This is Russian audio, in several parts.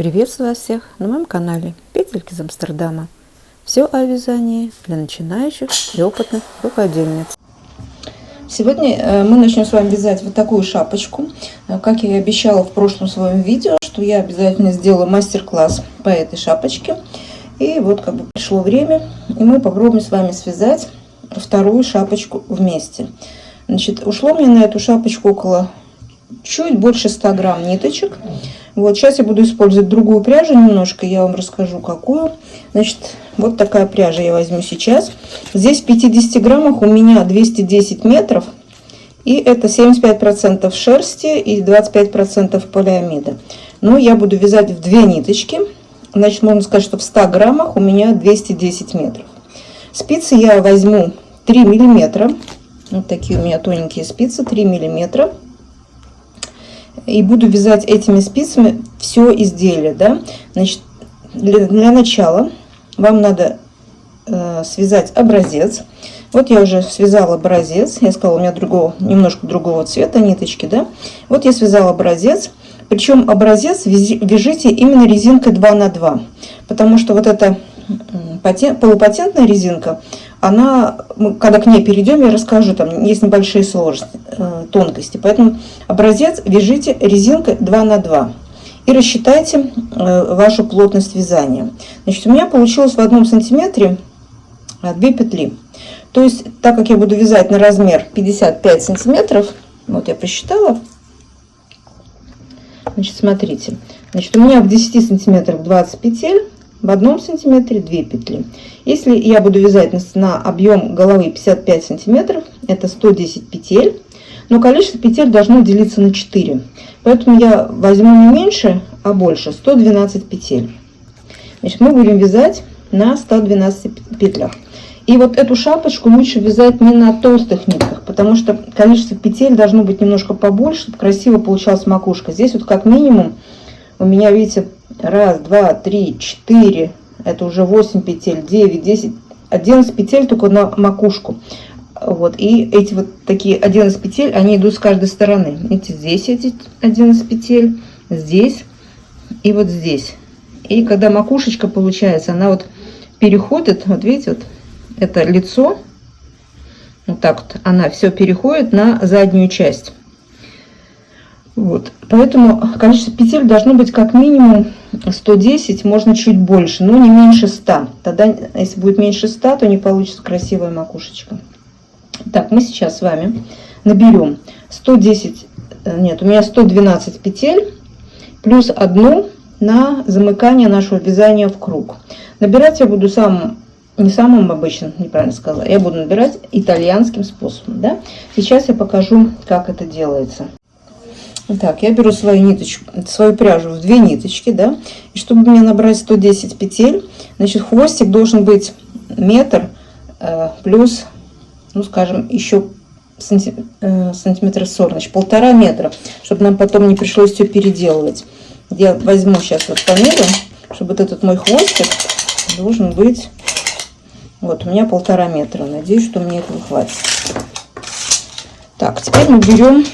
Приветствую всех на моем канале Петельки из Амстердама. Все о вязании для начинающих и опытных рукодельниц. Сегодня мы начнем с вами вязать вот такую шапочку. Как я и обещала в прошлом своем видео, что я обязательно сделаю мастер-класс по этой шапочке. И вот как бы пришло время, и мы попробуем с вами связать вторую шапочку вместе. Значит, ушло мне на эту шапочку около чуть больше 100 грамм ниточек. Вот сейчас я буду использовать другую пряжу немножко, я вам расскажу какую. Значит, вот такая пряжа я возьму сейчас. Здесь в 50 граммах у меня 210 метров. И это 75% шерсти и 25% полиамида. Но я буду вязать в 2 ниточки. Значит, можно сказать, что в 100 граммах у меня 210 метров. Спицы я возьму 3 миллиметра. Вот такие у меня тоненькие спицы, 3 миллиметра. И буду вязать этими спицами все изделие, да. Значит, для начала вам надо связать образец. Вот я уже связала образец. Я сказала, у меня немножко другого цвета ниточки, да. Вот я связала образец. Причем образец вяжите именно резинкой 2 на 2, потому что вот эта полупатентная резинка, она, когда к ней перейдем, я расскажу, там есть небольшие сложности, тонкости. Поэтому образец вяжите резинкой 2 на 2 и рассчитайте вашу плотность вязания. Значит, у меня получилось в 1 сантиметре 2 петли. То есть, так как я буду вязать на размер 55 сантиметров, вот я посчитала. Значит, смотрите. Значит, у меня в 10 сантиметрах 20 петель. В 1 сантиметре 2 петли. Если я буду вязать на объем головы 55 сантиметров, это 110 петель, но количество петель должно делиться на 4. Поэтому я возьму не меньше, а больше, 112 петель. Значит, мы будем вязать на 112 петлях. И вот эту шапочку лучше вязать не на толстых нитках, потому что количество петель должно быть немножко побольше, чтобы красиво получалась макушка. Здесь вот как минимум у меня, видите, 1, 2, 3, 4, это уже 8 петель, 9, 10, 11 петель только на макушку. Вот, и эти вот такие 11 петель, они идут с каждой стороны. Видите, здесь эти 11 петель, здесь и вот здесь. И когда макушечка получается, она вот переходит, вот видите, вот это лицо, вот так вот, она все переходит на заднюю часть. Вот, поэтому количество петель должно быть как минимум 110, можно чуть больше, но не меньше 100. Тогда, если будет меньше 100, то не получится красивая макушечка. Так, мы сейчас с вами наберем 110, нет, у меня 112 петель плюс 1 на замыкание нашего вязания в круг. Набирать я буду не самым обычным, неправильно сказала, я буду набирать итальянским способом, да? Сейчас я покажу, как это делается. Так, я беру свою ниточку, свою пряжу в 2 ниточки, да, и чтобы мне набрать 110 петель, значит, хвостик должен быть метр плюс, ну, скажем, еще сантиметров 40, значит, 1,5 метра, чтобы нам потом не пришлось все переделывать. Я возьму сейчас вот померю, чтобы вот этот мой хвостик должен быть, вот, у меня 1,5 метра, надеюсь, что мне этого хватит. Так, теперь мы берем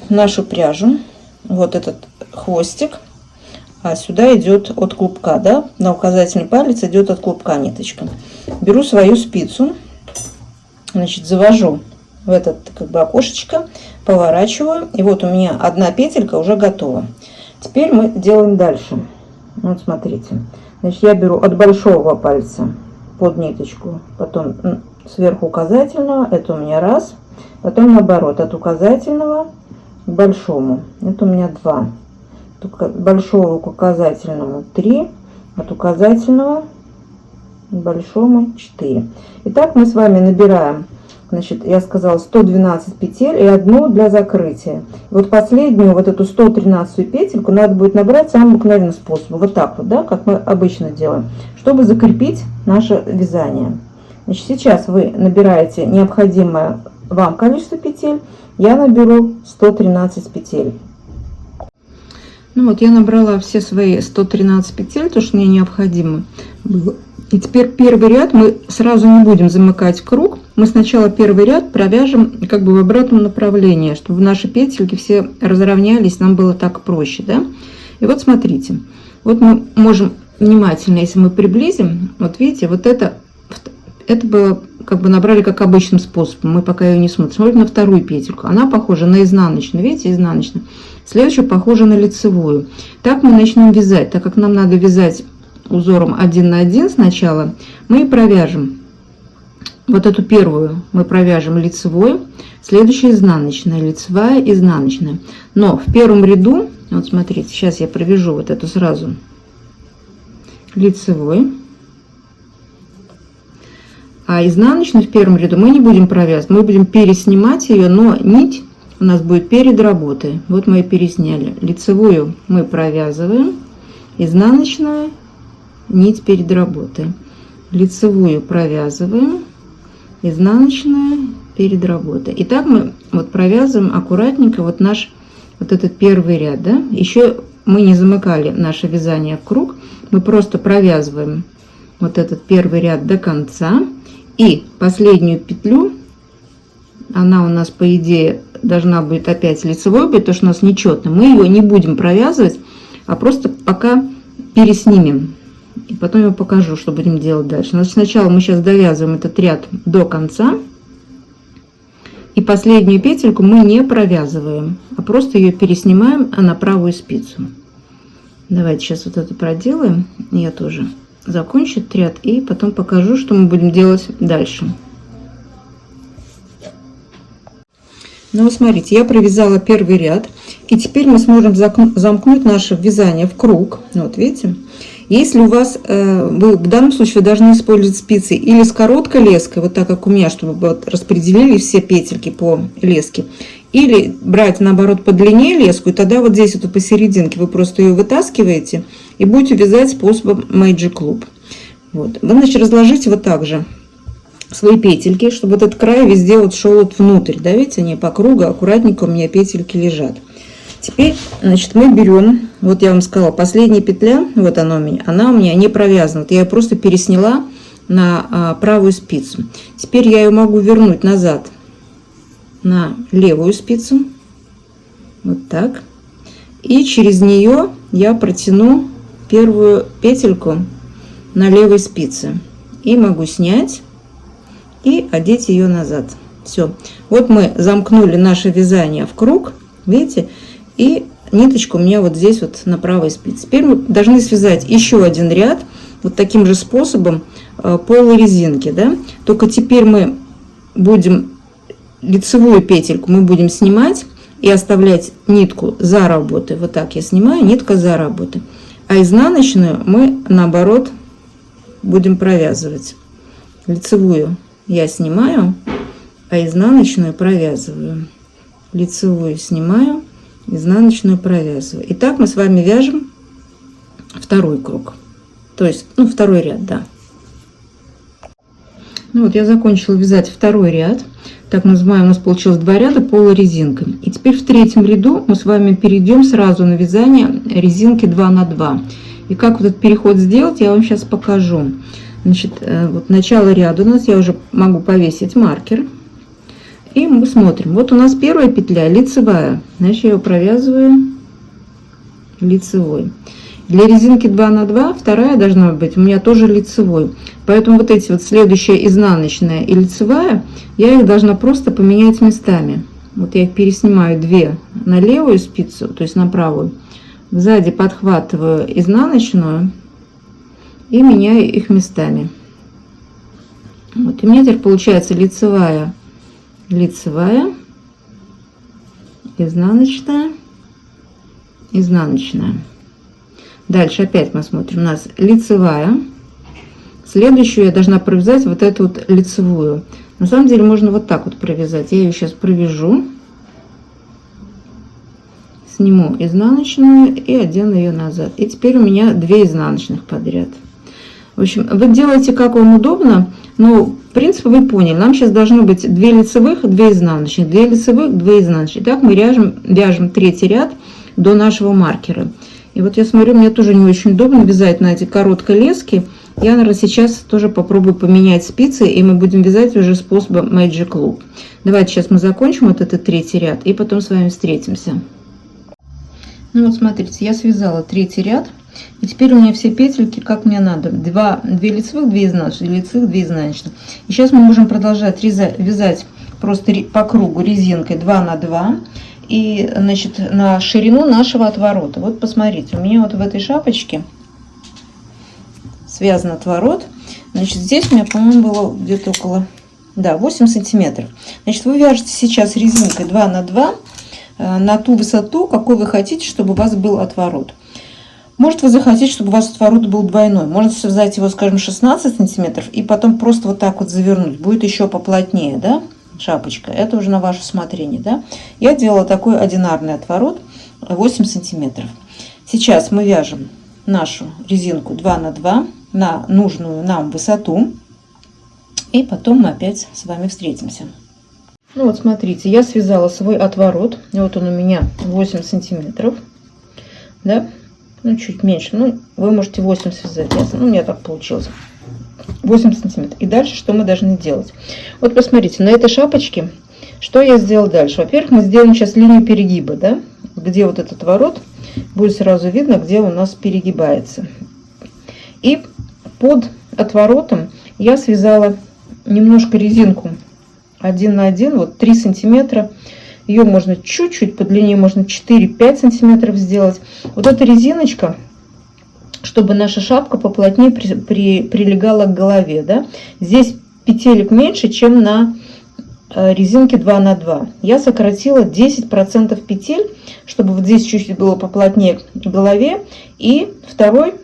нашу пряжу. Вот этот хвостик, а сюда идет от клубка, да, на указательный палец идет от клубка ниточка. Беру свою спицу, значит, завожу в этот как бы окошечко, поворачиваю, и вот у меня 1 петелька уже готова. Теперь мы делаем дальше. Вот смотрите, значит, я беру от большого пальца под ниточку, потом сверху указательного, это у меня 1, потом наоборот, от указательного к большому, это у меня 2, от большого к указательному 3, от указательного к большому 4. Итак, мы с вами набираем, значит, я сказала 112 петель и 1 для закрытия. И вот последнюю, вот эту 113 петельку надо будет набрать самым обыкновенным способом, вот так вот, да, как мы обычно делаем, чтобы закрепить наше вязание. Значит, сейчас вы набираете необходимое вам количество петель, я наберу 113 петель. Ну вот, я набрала все свои 113 петель, то, что мне необходимо было. И теперь первый ряд мы сразу не будем замыкать круг. Мы сначала первый ряд провяжем как бы в обратном направлении, чтобы наши петельки все разровнялись, нам было так проще, да? И вот смотрите, вот мы можем внимательно, если мы приблизим, вот видите, вот это было как бы набрали как обычным способом, мы пока ее не смотрим. Смотрим на вторую петельку, она похожа на изнаночную, видите, изнаночную. Следующая похожа на лицевую. Так мы начнем вязать, так как нам надо вязать узором 1 на 1 сначала, мы провяжем вот эту первую, мы провяжем лицевой, следующая изнаночная, лицевая, изнаночная. Но в первом ряду, вот смотрите, сейчас я провяжу вот эту сразу лицевой, а изнаночную в первом ряду мы не будем провязывать, мы будем переснимать ее, но нить у нас будет перед работой. Вот мы ее пересняли. Лицевую мы провязываем, изнаночную нить перед работой. Лицевую провязываем, изнаночную перед работой. И так мы вот провязываем аккуратненько вот наш вот этот первый ряд, да? Еще мы не замыкали наше вязание в круг, мы просто провязываем вот этот первый ряд до конца, и последнюю петлю, она у нас по идее должна будет опять лицевой быть, потому что у нас нечетно, мы ее не будем провязывать, а просто пока переснимем. И потом я покажу, что будем делать дальше. Значит, сначала мы сейчас довязываем этот ряд до конца. И последнюю петельку мы не провязываем, а просто ее переснимаем на правую спицу. Давайте сейчас вот это проделаем. Я тоже закончу этот ряд и потом покажу, что мы будем делать дальше. Ну, вот смотрите, я провязала первый ряд. И теперь мы сможем замкнуть наше вязание в круг. Вот видите? Если у вас, вы в данном случае вы должны использовать спицы или с короткой леской, вот так как у меня, чтобы вот распределили все петельки по леске, или брать наоборот подлиннее леску, и тогда вот здесь вот посерединке вы просто ее вытаскиваете и будете вязать способом Magic Loop. Вот. Вы, значит, разложите вот так же свои петельки, чтобы вот этот край везде вот шел вот внутрь, да, видите, они по кругу аккуратненько у меня петельки лежат. Теперь, значит, мы берем, вот я вам сказала, последняя петля, вот она у меня не провязана, вот я ее просто пересняла на правую спицу. Теперь я ее могу вернуть назад на левую спицу, вот так, и через нее я протяну первую петельку на левой спице и могу снять и одеть ее назад. Все, вот мы замкнули наше вязание в круг, видите. И ниточка у меня вот здесь вот на правой спице. Теперь мы должны связать еще один ряд вот таким же способом полой резинки, да? Только теперь мы будем лицевую петельку мы будем снимать и оставлять нитку за работой. Вот так я снимаю, нитка за работой. А изнаночную мы наоборот будем провязывать. Лицевую я снимаю, а изнаночную провязываю. Лицевую снимаю, изнаночную провязываю. И так мы с вами вяжем второй круг, то есть второй ряд, да. Ну вот я закончила вязать второй ряд, так называемый, у нас получилось 2 ряда полой резинкой. И теперь в третьем ряду мы с вами перейдем сразу на вязание резинки 2 на 2. И как вот этот переход сделать, я вам сейчас покажу. Значит, вот начало ряда у нас, я уже могу повесить маркер. И мы смотрим. Вот у нас первая петля лицевая. Значит, я ее провязываю лицевой. Для резинки 2 на 2 вторая должна быть у меня тоже лицевой. Поэтому вот эти вот следующая изнаночная и лицевая, я их должна просто поменять местами. Вот я их переснимаю 2 на левую спицу, то есть на правую. Сзади подхватываю изнаночную и меняю их местами. Вот, и у меня теперь получается лицевая, лицевая, изнаночная, изнаночная. Дальше опять мы смотрим, у нас лицевая. Следующую я должна провязать вот эту вот лицевую. На самом деле можно вот так вот провязать. Я ее сейчас провяжу, сниму изнаночную и одену ее назад. И теперь у меня 2 изнаночных подряд. В общем, вы делаете как вам удобно, но в принципе вы поняли. Нам сейчас должно быть 2 лицевых, 2 изнаночных, 2 лицевых, 2 изнаночных. Так мы вяжем третий ряд до нашего маркера. И вот я смотрю, мне тоже не очень удобно вязать на эти короткой леске. Я, наверное, сейчас тоже попробую поменять спицы, и мы будем вязать уже способом Magic Loop. Давайте сейчас мы закончим вот этот третий ряд, и потом с вами встретимся. Ну вот смотрите, я связала третий ряд. И теперь у меня все петельки как мне надо. 2 лицевых, 2 изнаночных, 2 лицевых, 2 изнаночных. И сейчас мы можем продолжать вязать просто по кругу резинкой 2 на 2. И, значит, на ширину нашего отворота. Вот посмотрите, у меня вот в этой шапочке связан отворот. Значит, здесь у меня, по-моему, было где-то около, да, 8 сантиметров. Значит, вы вяжете сейчас резинкой 2 на 2 на ту высоту, какой вы хотите, чтобы у вас был отворот. Может, вы захотите, чтобы у вас отворот был двойной. Можно связать его, скажем, 16 сантиметров и потом просто вот так вот завернуть. Будет еще поплотнее, да, шапочка. Это уже на ваше усмотрение, да. Я делала такой одинарный отворот 8 сантиметров. Сейчас мы вяжем нашу резинку 2 на 2 на нужную нам высоту. И потом мы опять с вами встретимся. Ну вот смотрите, я связала свой отворот. Вот он у меня 8 сантиметров. Да? Ну, чуть меньше. Ну, вы можете 8 связать. Ну, у меня так получилось. 8 сантиметров. И дальше что мы должны делать? Вот посмотрите, на этой шапочке, что я сделала дальше? Во-первых, мы сделаем сейчас линию перегиба, да? Где вот этот отворот, будет сразу видно, где у нас перегибается. И под отворотом я связала немножко резинку 1 на 1, вот 3 сантиметра. Ее можно чуть-чуть по длине, можно 4-5 сантиметров сделать. Вот эта резиночка, чтобы наша шапка поплотнее прилегала к голове, да? Здесь петелек меньше, чем на резинке 2 на 2. Я сократила 10% петель, чтобы вот здесь чуть-чуть было поплотнее к голове. И вторая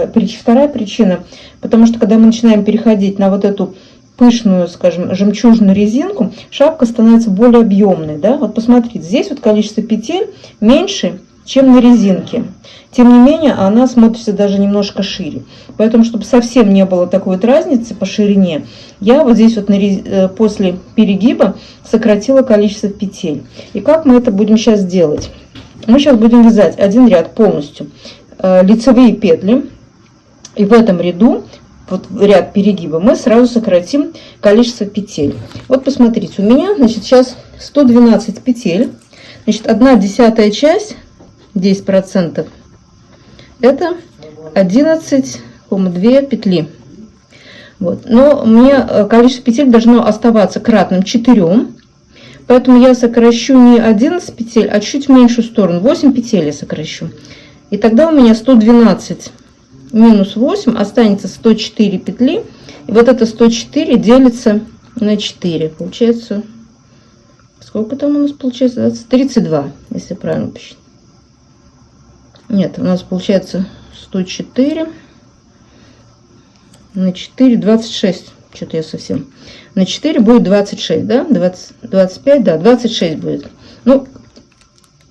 причина, потому что когда мы начинаем переходить на вот эту пышную, скажем, жемчужную резинку, шапка становится более объемной, да? Вот посмотрите, здесь вот количество петель меньше, чем на резинке. Тем не менее, она смотрится даже немножко шире. Поэтому, чтобы совсем не было такой вот разницы по ширине, я вот здесь вот после перегиба сократила количество петель. И как мы это будем сейчас делать? Мы сейчас будем вязать один ряд полностью лицевые петли. И в этом ряду, вот ряд перегиба, мы сразу сократим количество петель. Вот посмотрите, у меня, значит, сейчас 112 петель. Значит, 1/10 часть, 10%, это 11,2 петли. Вот. Но у меня количество петель должно оставаться кратным 4. Поэтому я сокращу не 11 петель, а чуть меньшую сторону. 8 петель я сокращу. И тогда у меня 112 минус 8 останется 104 петли. И вот это 104 делится на 4. Получается, сколько там у нас получается? 32, если правильно посчитать. Нет, у нас получается 104 на 4, 26. Что-то я совсем. На 4 будет 26, да? 25, да, 26 будет. Ну,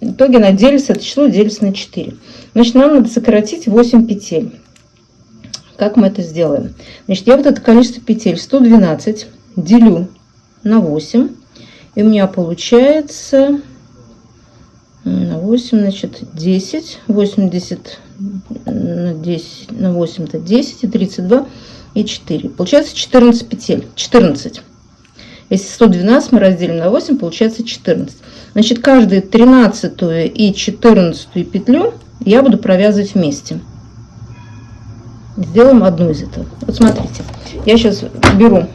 в итоге она делится, это число делится на 4. Значит, нам надо сократить 8 петель. Как мы это сделаем? Значит, я вот это количество петель 112 делю на 8. И у меня получается на 8, значит, 10. 80 на 10, на 8 это 10, и 32, и 4. Получается 14 петель. 14. Если 112 мы разделим на 8, получается 14. Значит, каждую 13 и 14 петлю я буду провязывать вместе. Сделаем одну из этого. Вот смотрите, я сейчас беру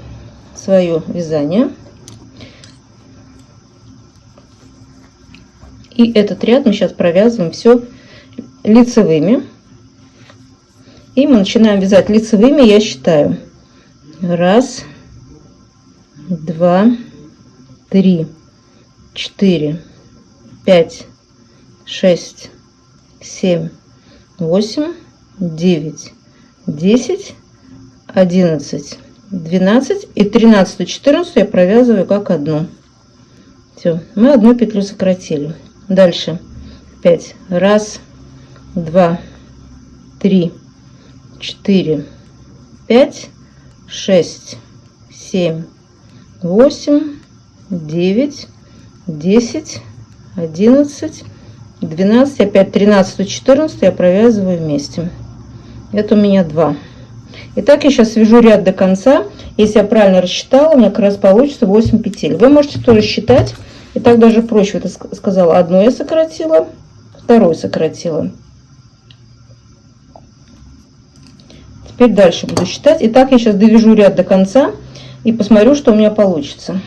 свое вязание. И этот ряд мы сейчас провязываем все лицевыми. И мы начинаем вязать лицевыми, я считаю. 1, 2, 3, 4, 5, 6, 7, 8, 9, 10, 11, 12 и 13, 14 я провязываю как одну. Все, мы одну петлю сократили. Дальше 5. 1, 2, 3, 4, 5, 6, 7, 8, 9, 10, 11, 12, опять 13, 14 я провязываю вместе. Это у меня 2. Итак, я сейчас свяжу ряд до конца. Если я правильно рассчитала, у меня как раз получится 8 петель. Вы можете тоже считать. И так даже проще. Это сказала, одну я сократила второй сократила. Теперь дальше буду считать. Итак, я сейчас довяжу ряд до конца и посмотрю, что у меня получится.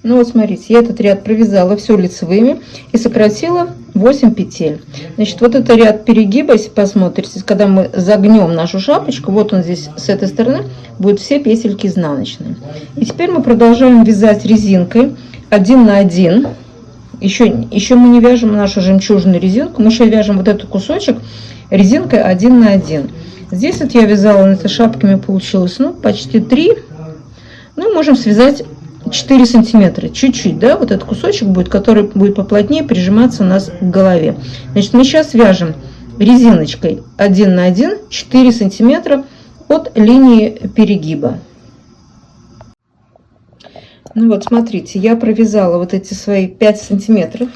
Ну вот смотрите, я этот ряд провязала все лицевыми и сократила 8 петель. Значит, вот это ряд перегиба, если посмотрите, когда мы загнем нашу шапочку, вот он здесь с этой стороны, будут все петельки изнаночные. И теперь мы продолжаем вязать резинкой 1 на 1. Еще мы не вяжем нашу жемчужную резинку, мы еще вяжем вот этот кусочек резинкой 1 на 1. Здесь вот я вязала на этой шапке, мне получилось, ну, почти 3. Ну, можем связать 4 сантиметра, чуть-чуть, да, вот этот кусочек будет, который будет поплотнее прижиматься у нас к голове. Значит, мы сейчас вяжем резиночкой 1 на 1 4 сантиметра от линии перегиба. Ну вот, смотрите, я провязала вот эти свои 5 сантиметров,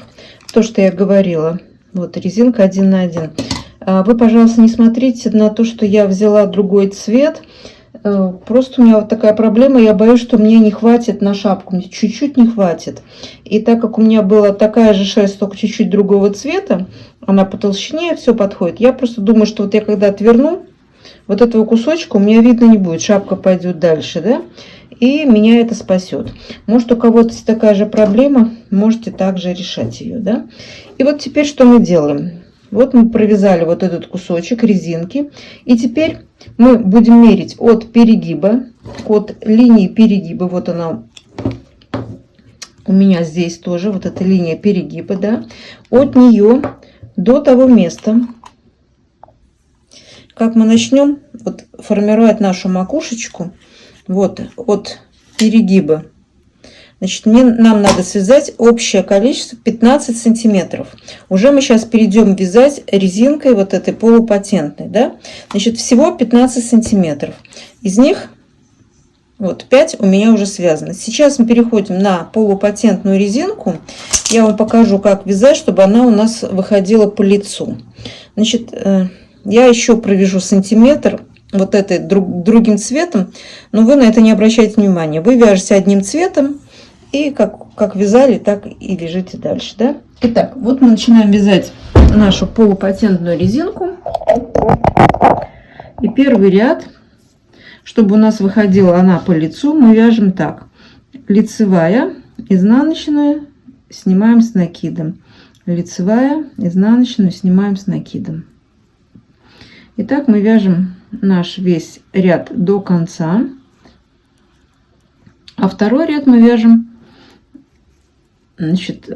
то, что я говорила, вот резинка 1 на 1. Вы, пожалуйста, не смотрите на то, что я взяла другой цвет. Просто у меня вот такая проблема, я боюсь, что мне не хватит на шапку, мне чуть-чуть не хватит. И так как у меня была такая же шерсть, только чуть-чуть другого цвета, она по толщине, все подходит. Я просто думаю, что вот я когда отверну, вот этого кусочка у меня видно не будет, шапка пойдет дальше, да, и меня это спасет. Может, у кого-то есть такая же проблема, можете также решать ее, да. И вот теперь что мы делаем? Вот мы провязали вот этот кусочек резинки. И теперь мы будем мерить от перегиба, от линии перегиба. Вот она у меня здесь тоже, вот эта линия перегиба, да. От нее до того места, как мы начнем вот формировать нашу макушечку, вот от перегиба. Значит, нам надо связать общее количество 15 сантиметров. Уже мы сейчас перейдем вязать резинкой вот этой полупатентной, да? Значит, всего 15 сантиметров. Из них вот 5 у меня уже связано. Сейчас мы переходим на полупатентную резинку. Я вам покажу, как вязать, чтобы она у нас выходила по лицу. Значит, я еще провяжу сантиметр вот этой другим цветом, но вы на это не обращайте внимания. Вы вяжете одним цветом. И как вязали, так и вяжите дальше, да? Итак, вот мы начинаем вязать нашу полупатентную резинку. И первый ряд, чтобы у нас выходила она по лицу, мы вяжем так. Лицевая, изнаночную снимаем с накидом. Лицевая, изнаночную снимаем с накидом. Итак, мы вяжем наш весь ряд до конца. А второй ряд мы вяжем, значит,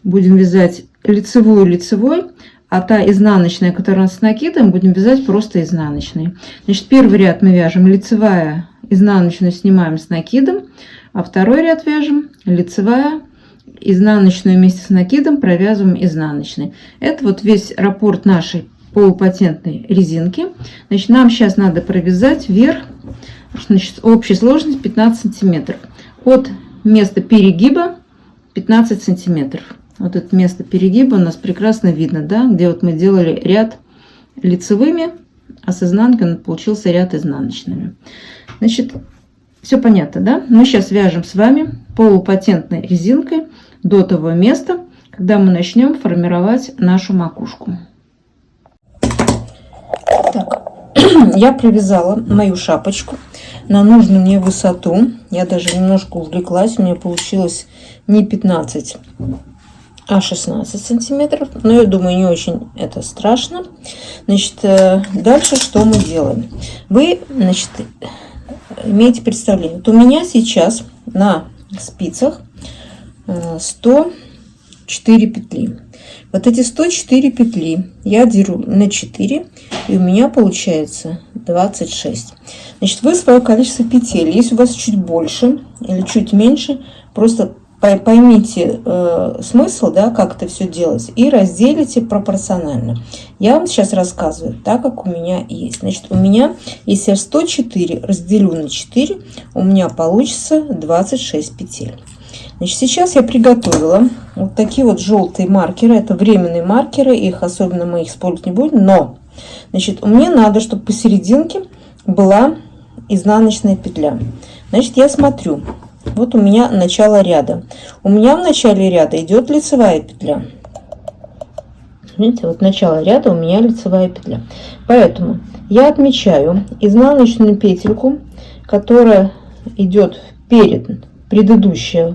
будем вязать лицевой, а та изнаночная, которая у нас с накидом, будем вязать просто изнаночной. Значит, первый ряд мы вяжем лицевая, изнаночную снимаем с накидом, а второй ряд вяжем лицевая, изнаночную вместе с накидом провязываем изнаночной. Это вот весь раппорт нашей полупатентной резинки. Значит, нам сейчас надо провязать вверх, значит, общая сложность 15 сантиметров. От места перегиба 15 сантиметров. Вот это место перегиба у нас прекрасно видно, да, где вот мы делали ряд лицевыми, а с изнанкой получился ряд изнаночными. Значит, все понятно, да? Мы сейчас вяжем с вами полупатентной резинкой до того места, когда мы начнем формировать нашу макушку. Так, я провязала мою шапочку на нужную мне высоту. Я даже немножко увлеклась, у меня получилось не 15, а 16 сантиметров. Но я думаю, не очень это страшно. Значит, дальше что мы делаем? Вы, значит, имеете представление. Вот у меня сейчас на спицах 104 петли. Вот эти 104 петли я делю на 4, и у меня получается 26. Значит, вы свое количество петель, если у вас чуть больше или чуть меньше, просто поймите смысл, да, как это все делать, и разделите пропорционально. Я вам сейчас рассказываю так, как у меня есть. Значит, у меня, если я 104 разделю на 4, у меня получится 26 петель. Значит, сейчас я приготовила вот такие вот желтые маркеры. Это временные маркеры, их особенно мы их использовать не будем. Но, значит, мне надо, чтобы посерединке была изнаночная петля. Значит, я смотрю. Вот у меня начало ряда. У меня в начале ряда идет лицевая петля. Видите, вот начало ряда у меня лицевая петля. Поэтому я отмечаю изнаночную петельку, которая идет перед предыдущей,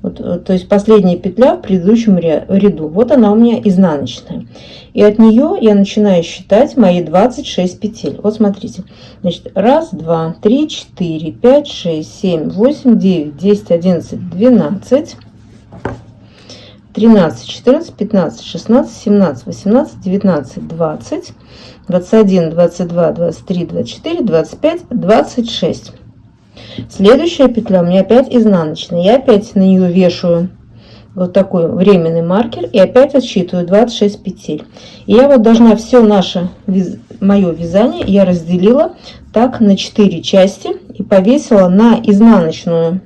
вот, то есть последняя петля в предыдущем ряду. Вот она у меня изнаночная. И от нее я начинаю считать мои 26 петель. Вот смотрите. Значит, 1, 2, 3, 4, 5, 6, 7, 8, 9, 10, 11, 12, 13, 14, 15, 16, 17, 18, 19, 20, 21, 22, 23, 24, 25, 26. Следующая петля у меня опять изнаночная. Я опять на нее вешаю вот такой временный маркер и опять отсчитываю 26 петель. И я вот должна все мое вязание я разделила так на 4 части и повесила на изнаночную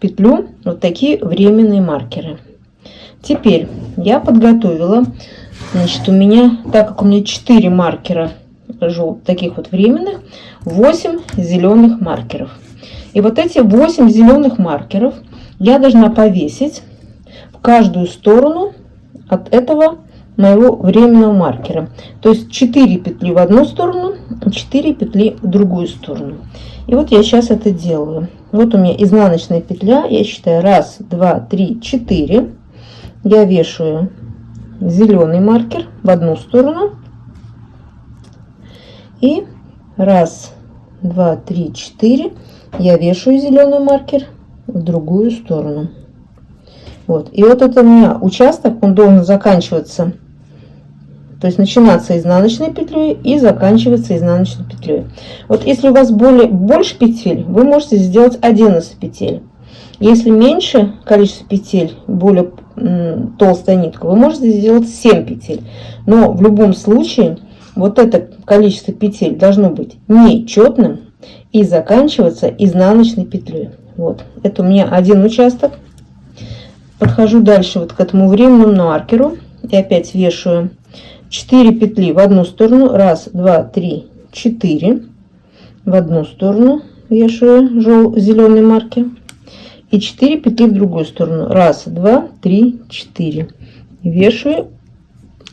петлю вот такие временные маркеры. Теперь я подготовила, значит, у меня, так как у меня 4 маркера таких вот временных, 8 зеленых маркеров. И вот эти 8 зеленых маркеров я должна повесить в каждую сторону от этого моего временного маркера. То есть 4 петли в одну сторону, 4 петли в другую сторону. И вот я сейчас это делаю. Вот у меня изнаночная петля, я считаю 1, 2, 3, 4. Я вешаю зеленый маркер в одну сторону. И 1, 2, 3, 4 я вешаю зеленый маркер в другую сторону. Вот. И вот это у меня участок, он должен заканчиваться, то есть начинаться изнаночной петлей и заканчиваться изнаночной петлей. Вот если у вас больше петель, вы можете сделать 11 петель. Если меньше количество петель, более толстая нитка, вы можете сделать 7 петель. Но в любом случае вот это количество петель должно быть нечетным и заканчиваться изнаночной петлей. Вот, это у меня один участок. Подхожу дальше вот к этому временному маркеру и опять вешаю 4 петли в одну сторону. 1, 2, 3, 4. В одну сторону вешаю зеленый маркер. И 4 петли в другую сторону. 1, 2, 3, 4. Вешаю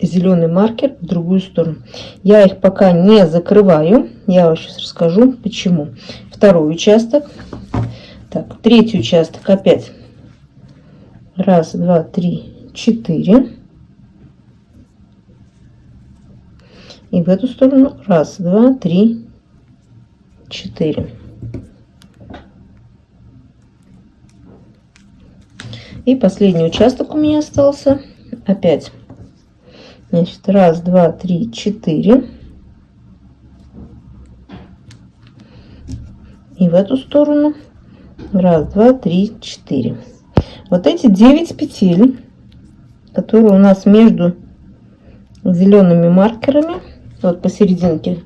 зеленый маркер в другую сторону. Я их пока не закрываю. Я вам сейчас расскажу почему. Второй участок. Так, третий участок опять. 1, 2, 3, 4. И в эту сторону 1, 2, 3, 4. И последний участок у меня остался. Опять. Значит, 1, 2, 3, 4. И в эту сторону 1, 2, 3, 4. Вот эти 9 петель, которые у нас между зелеными маркерами, вот посерединке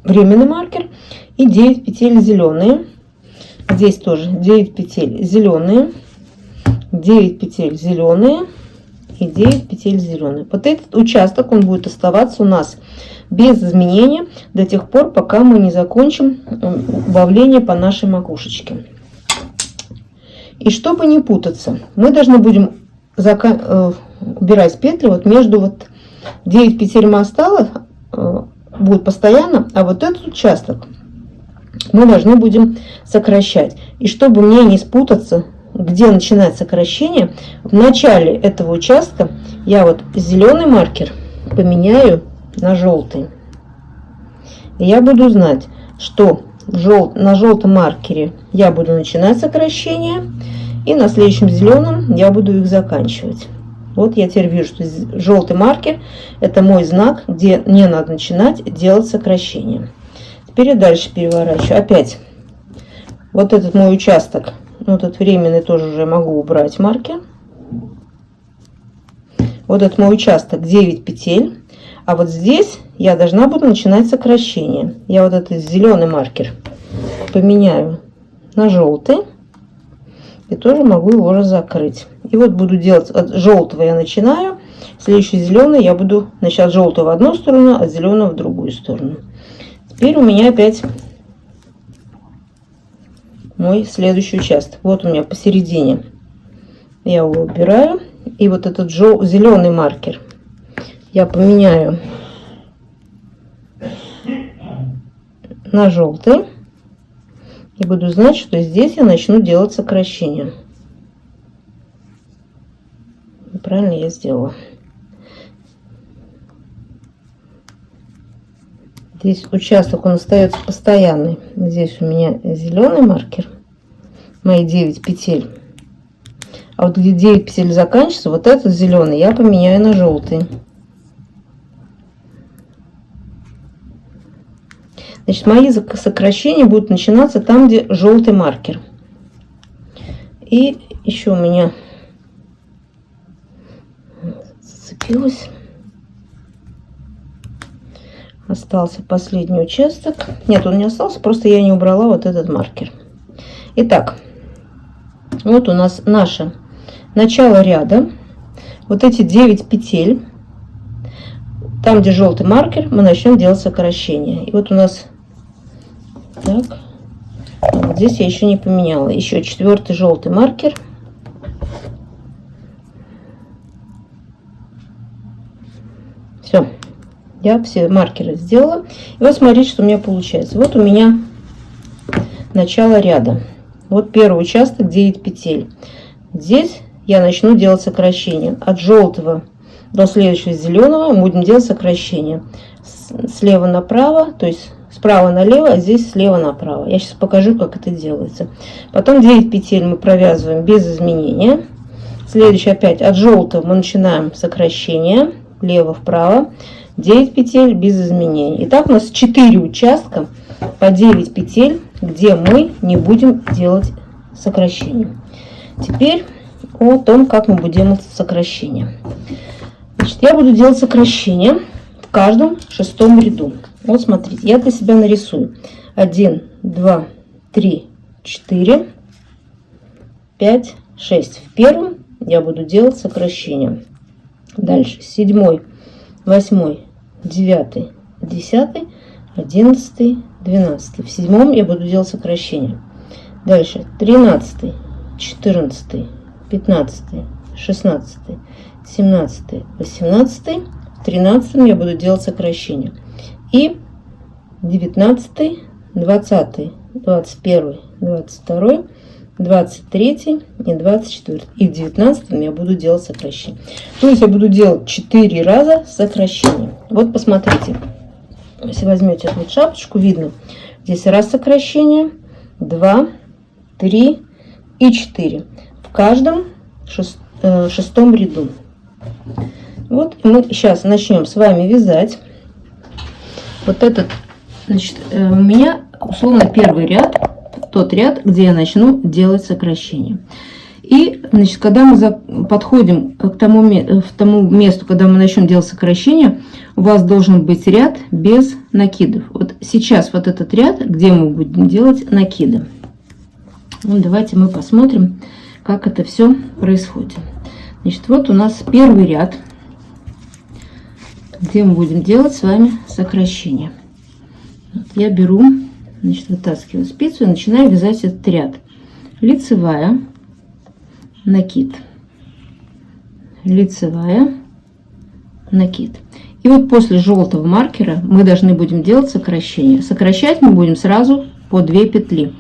временный маркер, и 9 петель зеленые. Здесь тоже 9 петель зеленые, 9 петель зеленые и 9 петель зеленые. Вот этот участок, он будет оставаться у нас без изменения до тех пор, пока мы не закончим убавление по нашей макушечке. И чтобы не путаться, мы должны будем убирать петли вот между вот 9 петель мы осталось, будет постоянно, а вот этот участок мы должны будем сокращать. И чтобы мне не спутаться, где начинать сокращение, в начале этого участка я вот зеленый маркер поменяю на желтый. И я буду знать, что на желтом маркере я буду начинать сокращение, и на следующем зеленом я буду их заканчивать. Вот я теперь вижу, что желтый маркер — это мой знак, где мне надо начинать делать сокращение. Теперь я дальше переворачиваю. Опять вот этот мой участок, вот этот временный, тоже уже могу убрать маркер. Вот этот мой участок 9 петель. А вот здесь я должна буду начинать сокращение. Я вот этот зеленый маркер поменяю на желтый. И тоже могу его уже закрыть. И вот буду делать от желтого я начинаю. Следующий зеленый я буду начать желтого в одну сторону, а зеленого в другую сторону. Теперь у меня опять мой следующий участок. Вот у меня посередине. Я его убираю. и вот этот зеленый маркер я поменяю на желтый. И буду знать, что здесь я начну делать сокращение. Правильно я сделала. Здесь участок, он остается постоянный. Здесь у меня зеленый маркер, мои 9 петель. А вот где 9 петель заканчивается, вот этот зеленый я поменяю на желтый. Значит, мои сокращения будут начинаться там, где желтый маркер. И еще у меня зацепилось. Остался последний участок. Нет, он не остался, просто я не убрала вот этот маркер. Итак, вот у нас наше начало ряда. Вот эти 9 петель. Там, где желтый маркер, мы начнем делать сокращение. И вот у нас так. Вот здесь я еще не поменяла. Еще 4-й желтый маркер. Все. Я все маркеры сделала. И вот смотрите, что у меня получается. Вот у меня начало ряда. Вот первый участок, 9 петель. Здесь я начну делать сокращение. От желтого до следующего зеленого мы будем делать сокращение. Слева направо, то есть справа налево, а здесь слева направо. Я сейчас покажу, как это делается. Потом 9 петель мы провязываем без изменения. Следующий опять от желтого мы начинаем сокращение. Влево-вправо. 9 петель без изменений. Итак, у нас 4 участка по 9 петель, где мы не будем делать сокращение. Теперь о том, как мы будем делать сокращение. Значит, я буду делать сокращение в каждом 6-м ряду. Вот смотрите, я для себя нарисую 1, 2, 3, 4, 5, 6. В первом я буду делать сокращение. Дальше 7, 8, 9, 10, 11, 12. В 7-м я буду делать сокращение. Дальше 13, 14, 15, 16, 17, 18. В 13-м я буду делать сокращение. И 19, 20, 21, 22, 23 и 24. И в 19-м я буду делать сокращение. То есть я буду делать 4 раза сокращение. Вот посмотрите. Если возьмете эту шапочку, видно. Здесь раз сокращение, 2, 3 и 4. В каждом 6-м ряду. Вот мы сейчас начнем с вами вязать. Вот этот, значит, у меня условно первый ряд, тот ряд, где я начну делать сокращение. И, значит, когда мы подходим к тому месту, когда мы начнем делать сокращение, у вас должен быть ряд без накидов. Вот сейчас вот этот ряд, где мы будем делать накиды. Ну, давайте мы посмотрим, как это все происходит. Значит, вот у нас первый ряд, где мы будем делать с вами сокращение. Вот я беру, значит, вытаскиваю спицу и начинаю вязать этот ряд. Лицевая, накид, лицевая, накид. И вот после желтого маркера мы должны будем делать сокращение. Сокращать мы будем сразу по 2 петли.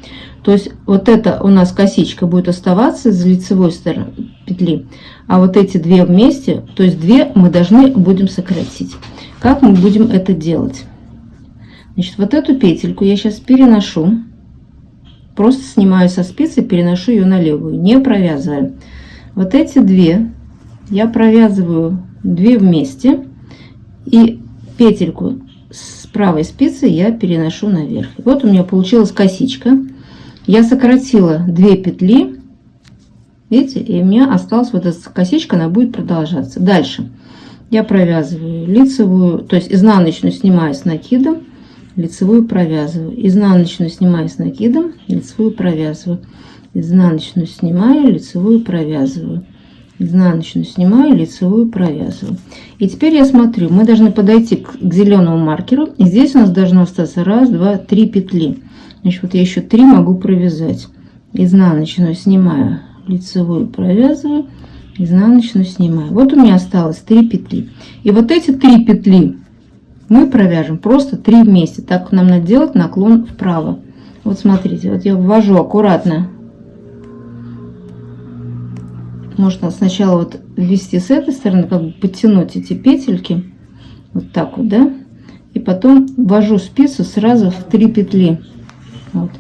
То есть вот это у нас косичка будет оставаться с лицевой стороны петли, а вот эти 2 вместе, то есть 2 мы должны будем сократить. Как мы будем это делать? Значит, вот эту петельку я сейчас переношу, просто снимаю со спицы, переношу ее на левую, не провязывая. Вот эти 2 я провязываю 2 вместе, и петельку с правой спицы я переношу наверх. И вот у меня получилась косичка. Я сократила 2 петли, видите, и у меня осталась вот эта косичка, она будет продолжаться. Дальше я провязываю лицевую, то есть изнаночную снимаю с накидом, лицевую провязываю, изнаночную снимаю с накидом, лицевую провязываю, изнаночную снимаю, лицевую провязываю, изнаночную снимаю, лицевую провязываю. И теперь я смотрю, мы должны подойти к зеленому маркеру, и здесь у нас должно остаться 1, 2, 3 петли. Значит, вот я еще 3 могу провязать. Изнаночную снимаю, лицевую провязываю, изнаночную снимаю. Вот у меня осталось 3 петли. И вот эти 3 петли мы провяжем просто 3 вместе. Так нам надо делать наклон вправо. Вот смотрите, вот я ввожу аккуратно. Можно сначала вот ввести с этой стороны, как бы подтянуть эти петельки. Вот так вот, да. И потом ввожу спицу сразу в 3 петли. Вот.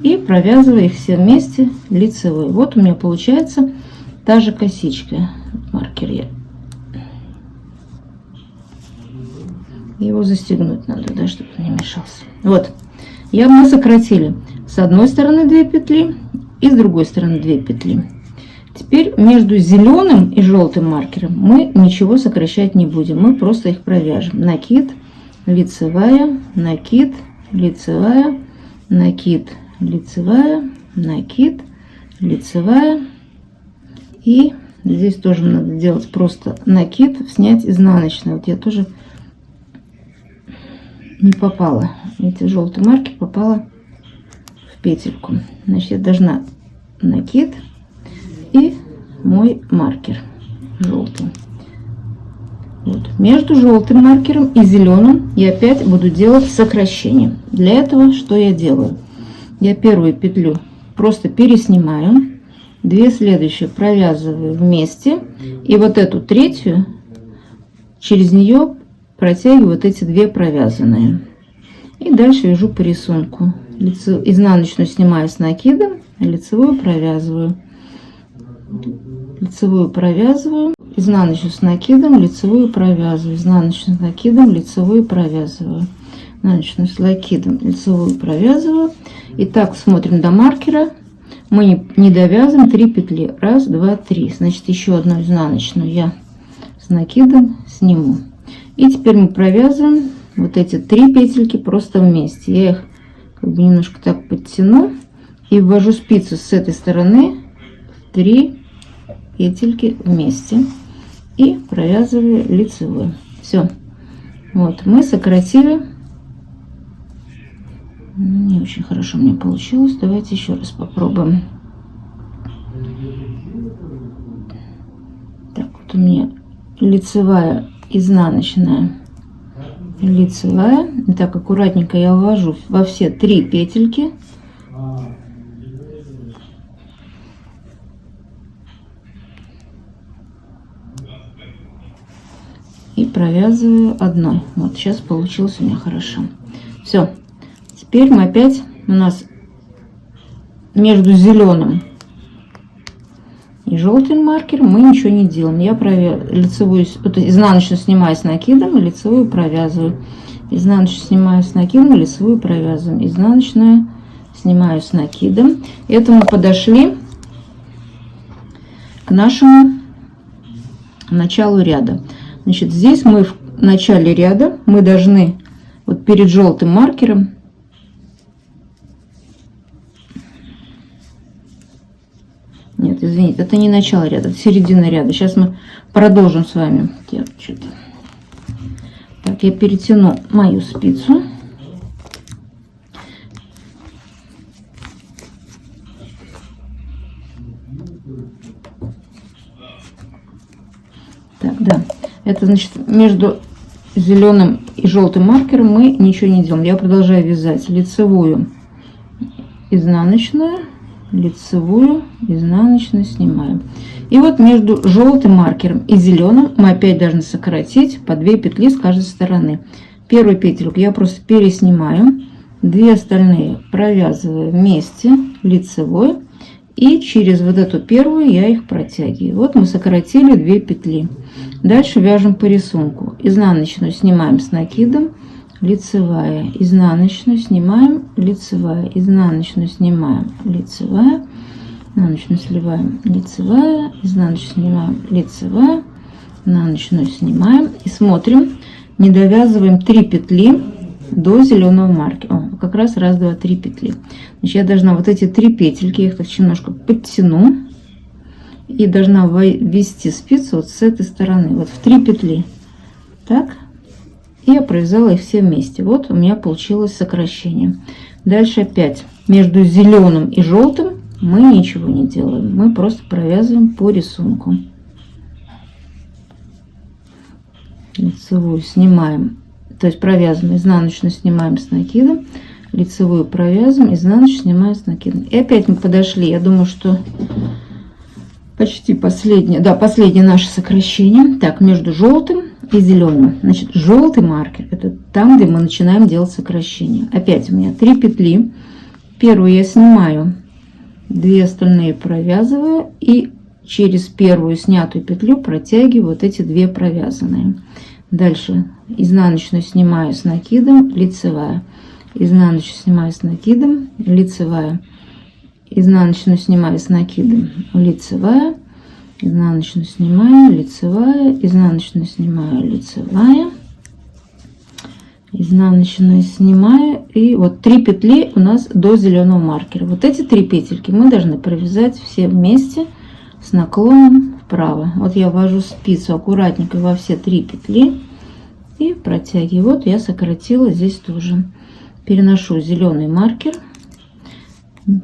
И провязываю их все вместе лицевой. Вот у меня получается та же косичка. Маркер я. Его застегнуть надо, да, чтобы он не мешался. Вот. Мы сократили с одной стороны 2 петли и с другой стороны 2 петли. Теперь между зеленым и желтым маркером мы ничего сокращать не будем. Мы просто их провяжем. Накид, лицевая, накид, лицевая, накид, лицевая, накид, лицевая. И здесь тоже надо делать просто накид, снять изнаночную. Вот я тоже не попала. Эти желтые марки попала в петельку. Значит, я должна накид и мой маркер желтый. Вот. Между желтым маркером и зеленым я опять буду делать сокращение. Для этого что я делаю? Я первую петлю просто переснимаю, 2 следующие провязываю вместе, и вот эту третью через нее протягиваю вот эти 2 провязанные. И дальше вяжу по рисунку. Изнаночную снимаю с накидом, лицевую провязываю. Лицевую провязываю, изнаночную с накидом, лицевую провязываю, изнаночную с накидом, лицевую провязываю, изнаночную с накидом, лицевую провязываю. И так смотрим до маркера. Мы не довязываем 3 петли. 1, 2, 3. Значит, еще одну изнаночную я с накидом сниму. И теперь мы провязываем вот эти 3 петельки просто вместе. Я их как бы немножко так подтяну и ввожу спицу с этой стороны в 3 петельки вместе и провязываю лицевую. Все. Вот мы сократили. Не очень хорошо мне получилось. Давайте еще раз попробуем. Так, вот у меня лицевая, изнаночная, лицевая. И так аккуратненько я ввожу во все 3 петельки. И провязываю одной. Вот сейчас получилось у меня хорошо. Все. Теперь мы опять, у нас между зеленым и желтым маркером мы ничего не делаем. Я лицевую, изнаночную снимаю с накидом и лицевую провязываю. Изнаночную снимаю с накидом и лицевую провязываем. Изнаночную снимаю с накидом. Это мы подошли к нашему началу ряда. Значит, здесь мы в начале ряда мы должны вот перед желтым маркером нет, извините, это не начало ряда, это середина ряда. Сейчас мы продолжим с вами. Так, я перетяну мою спицу. Так, да. Это значит между зеленым и желтым маркером мы ничего не делаем. Я продолжаю вязать лицевую, изнаночную, лицевую, изнаночную снимаем. И вот между желтым маркером и зеленым мы опять должны сократить по 2 петли с каждой стороны. Первую петельку я просто переснимаю, 2 остальные провязываю вместе лицевой, и через вот эту первую я их протягиваю. Вот мы сократили 2 петли. Дальше вяжем по рисунку. Изнаночную снимаем с накидом, лицевая, изнаночную снимаем, лицевая, изнаночную снимаем, лицевая, изнаночную сливаем, лицевая, изнаночную снимаем, лицевая, изнаночную снимаем и смотрим, не довязываем 3 петли до зеленого маркера. Как раз 1, 2, 3 петли. Значит, я должна вот эти 3 петельки, я их так немножко подтяну и должна ввести спицу вот с этой стороны, вот в 3 петли. Так. И я провязала их все вместе. Вот у меня получилось сокращение. Дальше опять между зеленым и желтым мы ничего не делаем. Мы просто провязываем по рисунку. лицевую снимаем, то есть провязываем, изнаночную снимаем с накидом, лицевую провязываем, изнаночную снимаем с накидом. И опять мы подошли, я думаю, что почти последнее, да, последнее наше сокращение. Так, между желтым и зеленым. Значит, желтый маркер — это там, где мы начинаем делать сокращение. Опять у меня 3 петли. Первую я снимаю, 2 остальные провязываю и через первую снятую петлю протягиваю вот эти 2 провязанные. Дальше изнаночную снимаю с накидом, лицевая, изнаночную снимаю с накидом, лицевая, изнаночную снимаю с накидом, лицевая, изнаночную снимаю, лицевая, изнаночную снимаю, лицевая, изнаночную снимаю, и вот 3 петли у нас до зеленого маркера. Вот эти 3 петельки мы должны провязать все вместе с наклоном вправо. Вот я ввожу спицу аккуратненько во все 3 петли и протягиваю. Вот я сократила здесь тоже. Переношу зеленый маркер.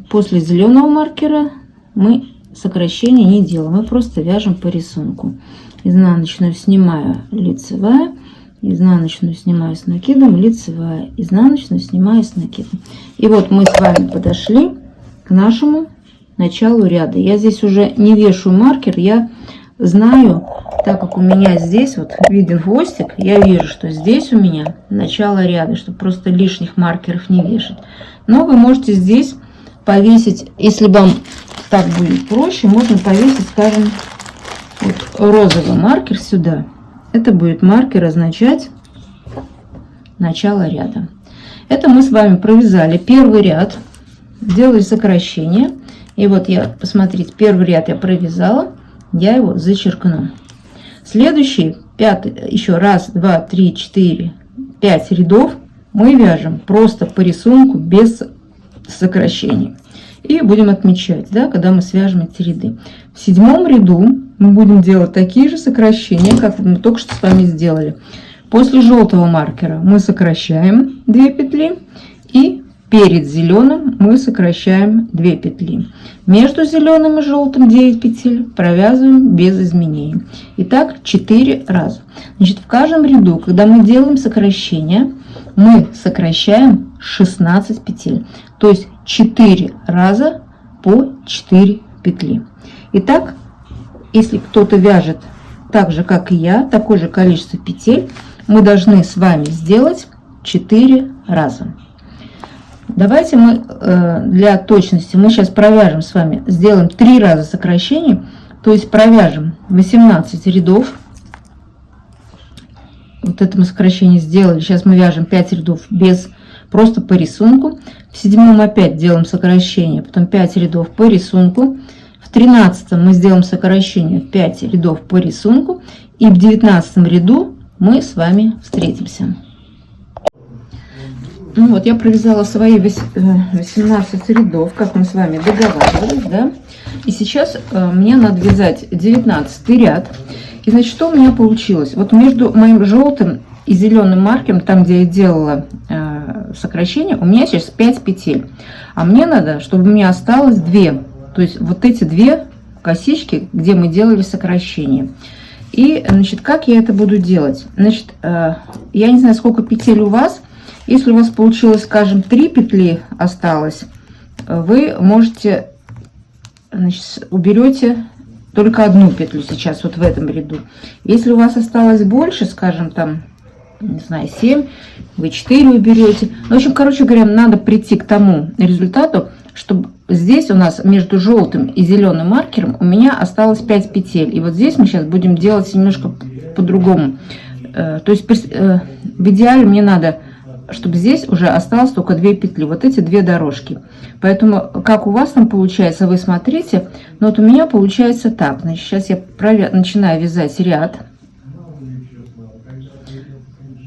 После зеленого маркера мы сокращение не делаем, мы просто вяжем по рисунку. Изнаночную снимаю, лицевая, изнаночную снимаю с накидом, лицевая, изнаночную снимаю с накидом. И вот мы с вами подошли к нашему началу ряда. Я здесь уже не вешаю маркер, я знаю, так как у меня здесь вот виден хвостик, я вижу, что здесь у меня начало ряда, чтобы просто лишних маркеров не вешать. Но вы можете здесь повесить, если вам так будет проще, можно повесить, скажем, вот розовый маркер сюда. Это будет маркер означать начало ряда. Это мы с вами провязали первый ряд, сделали сокращение. И вот я, посмотрите, первый ряд я провязала, я его зачеркну. Следующий, 5, еще раз, 2, 3, 4, 5 рядов мы вяжем просто по рисунку без сокращений. И будем отмечать, да, когда мы свяжем эти ряды. В 7 ряду мы будем делать такие же сокращения, как мы только что с вами сделали. После желтого маркера мы сокращаем 2 петли, и перед зеленым мы сокращаем 2 петли. Между зеленым и желтым 9 петель провязываем без изменений. Итак, 4 раза. Значит, в каждом ряду, когда мы делаем сокращение, мы сокращаем 16 петель. То есть 4 раза по 4 петли. Итак, если кто-то вяжет так же, как и я, такое же количество петель, мы должны с вами сделать 4 раза. Давайте мы для точности, мы сейчас провяжем с вами, сделаем 3 раза сокращений, то есть провяжем 18 рядов. Вот это мы сокращение сделали. Сейчас мы вяжем 5 рядов без, просто по рисунку. В 7 опять делаем сокращение, потом 5 рядов по рисунку. В 13 мы сделаем сокращение 5 рядов по рисунку. И в 19 ряду мы с вами встретимся. Ну вот, я провязала свои 18 рядов, как мы с вами договаривались, да. И сейчас мне надо вязать 19 ряд. И значит, что у меня получилось? Вот между моим желтым и зеленым маркером, там, где я делала сокращение, у меня сейчас 5 петель. А мне надо, чтобы у меня осталось 2. То есть вот эти 2 косички, где мы делали сокращение. И, значит, как я это буду делать? Значит, я не знаю, сколько петель у вас. Если у вас получилось, скажем, 3 петли осталось, вы можете, значит, уберете только 1 петлю сейчас вот в этом ряду. Если у вас осталось больше, скажем, там, не знаю, 7, вы 4 уберете. Ну, в общем, короче говоря, надо прийти к тому результату, чтобы здесь у нас между желтым и зеленым маркером у меня осталось 5 петель. И вот здесь мы сейчас будем делать немножко по-другому. То есть в идеале мне надо, чтобы здесь уже осталось только 2 петли, вот эти 2 дорожки. Поэтому, как у вас там получается, вы смотрите. Но вот у меня получается так. Значит, сейчас я начинаю вязать ряд.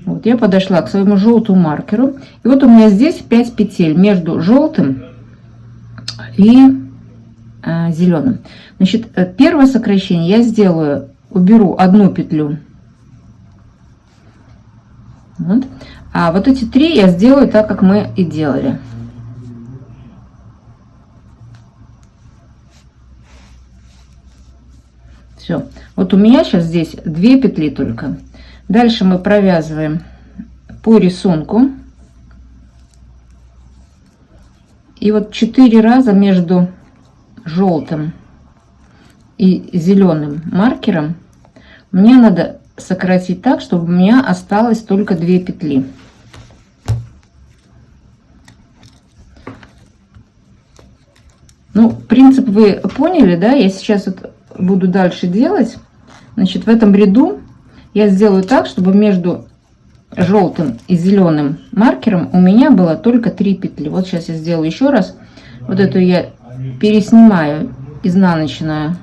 Вот я подошла к своему желтому маркеру. И вот у меня здесь 5 петель между желтым и зеленым. Значит, первое сокращение я сделаю, уберу 1 петлю. Вот. А вот эти 3 я сделаю так, как мы и делали. Все. Вот у меня сейчас здесь 2 петли только. Дальше мы провязываем по рисунку. И вот 4 раза между желтым и зеленым маркером мне надо сократить так, чтобы у меня осталось только 2 петли. Ну, принцип вы поняли, да? Я сейчас вот буду дальше делать. Значит, в этом ряду я сделаю так, чтобы между желтым и зеленым маркером у меня было только 3 петли. Вот сейчас я сделаю еще раз. Вот эту я переснимаю изнаночную,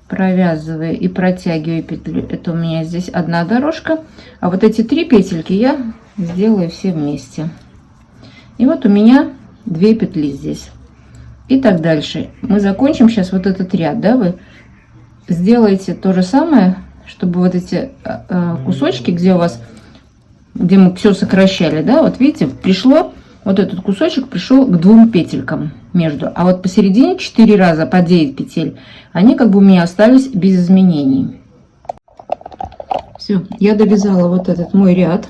провязываю и протягиваю петлю. Это у меня здесь одна дорожка, а вот эти 3 петельки я сделаю все вместе. И вот у меня 2 петли здесь. И так дальше. Мы закончим сейчас вот этот ряд, да? Вы сделаете то же самое, чтобы вот эти кусочки, где у вас, где мы все сокращали, да, вот видите, пришло, вот этот кусочек пришел к 2 петелькам между, а вот посередине 4 раза по 9 петель, они как бы у меня остались без изменений. Все, я довязала вот этот мой ряд,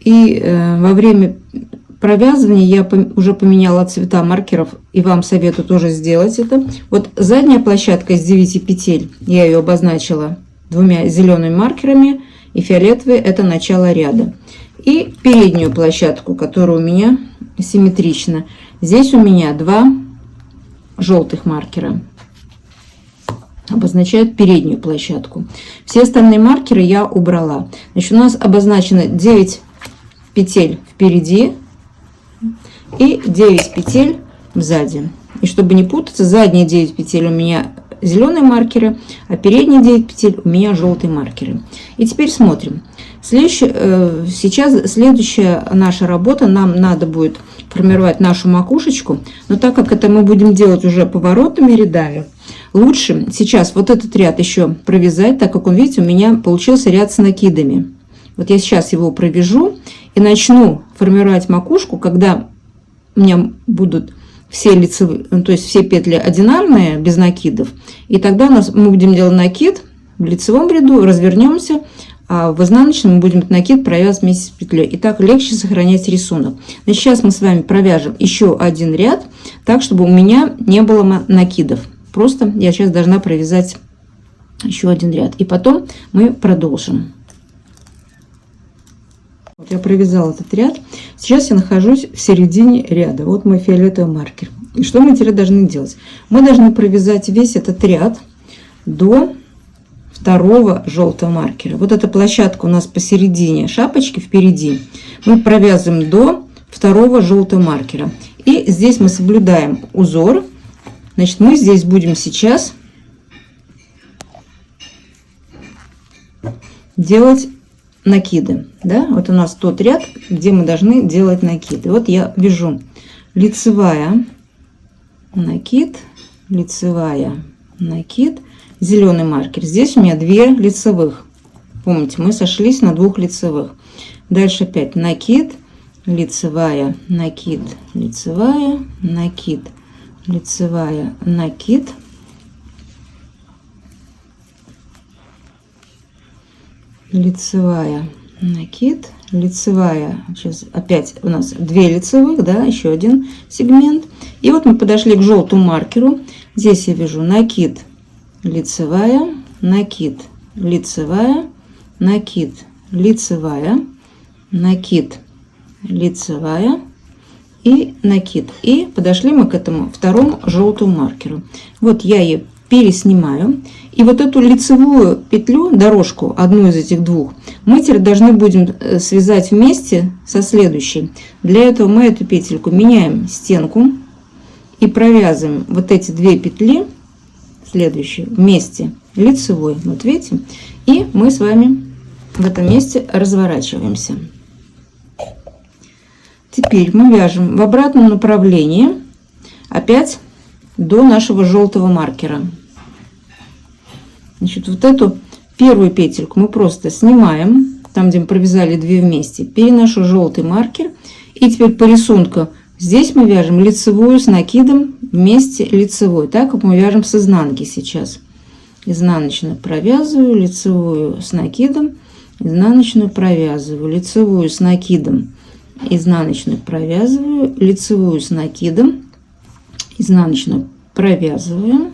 и во время провязывания я уже поменяла цвета маркеров, и вам советую тоже сделать это. Вот задняя площадка из 9 петель, я ее обозначила 2 зелеными маркерами, и фиолетовый — это начало ряда. И переднюю площадку, которая у меня симметрична, здесь у меня 2 желтых маркера обозначают переднюю площадку. Все остальные маркеры я убрала. Значит, у нас обозначено 9 петель впереди и 9 петель сзади. И чтобы не путаться, задние 9 петель у меня зеленые маркеры, а передние 9 петель у меня желтые маркеры. И теперь смотрим. Сейчас следующая наша работа, нам надо будет формировать нашу макушечку, но так как это мы будем делать уже поворотными рядами, лучше сейчас вот этот ряд еще провязать, так как он, видите, у меня получился ряд с накидами. Вот я сейчас его провяжу и начну формировать макушку, когда у меня будут все лицевые, то есть все петли одинарные, без накидов. И тогда мы будем делать накид в лицевом ряду, развернемся, а в изнаночном мы будем накид провязывать вместе с петлей. И так легче сохранять рисунок. Значит, сейчас мы с вами провяжем еще один ряд, так, чтобы у меня не было накидов. Просто я сейчас должна провязать еще один ряд. И потом мы продолжим. Вот я провязала этот ряд. Сейчас я нахожусь в середине ряда. Вот мой фиолетовый маркер. И что мы теперь должны делать? Мы должны провязать весь этот ряд до второго желтого маркера. Вот эта площадка у нас посередине шапочки впереди. Мы провязываем до второго желтого маркера. И здесь мы соблюдаем узор. Значит, мы здесь будем сейчас делать накиды, да, вот у нас тот ряд, где мы должны делать накиды. Вот я вяжу лицевая, накид, лицевая, накид, зеленый маркер. Здесь у меня 2 лицевых. Помните, мы сошлись на 2 лицевых. Дальше опять накид, лицевая, накид, лицевая, накид, лицевая, накид. Лицевая, накид, лицевая, сейчас опять у нас 2 лицевых, да, еще один сегмент. И вот мы подошли к желтому маркеру. Здесь я вяжу накид, лицевая, накид, лицевая, накид, лицевая, накид, лицевая и накид. И подошли мы к этому второму желтому маркеру. Вот я ее переснимаю. И вот эту лицевую петлю, дорожку, одну из этих 2, мы теперь должны будем связать вместе со следующей. Для этого мы эту петельку меняем стенку и провязываем вот эти 2 петли, следующие, вместе лицевой. Вот видите? И мы с вами в этом месте разворачиваемся. Теперь мы вяжем в обратном направлении опять до нашего желтого маркера. Значит, вот эту первую петельку мы просто снимаем, там, где мы провязали 2 вместе, переношу желтый маркер. И теперь по рисунку здесь мы вяжем лицевую с накидом вместе лицевой, так как мы вяжем с изнанки сейчас. изнаночную провязываю, лицевую с накидом, изнаночную провязываю, лицевую с накидом, изнаночную провязываю, лицевую с накидом, изнаночную провязываем,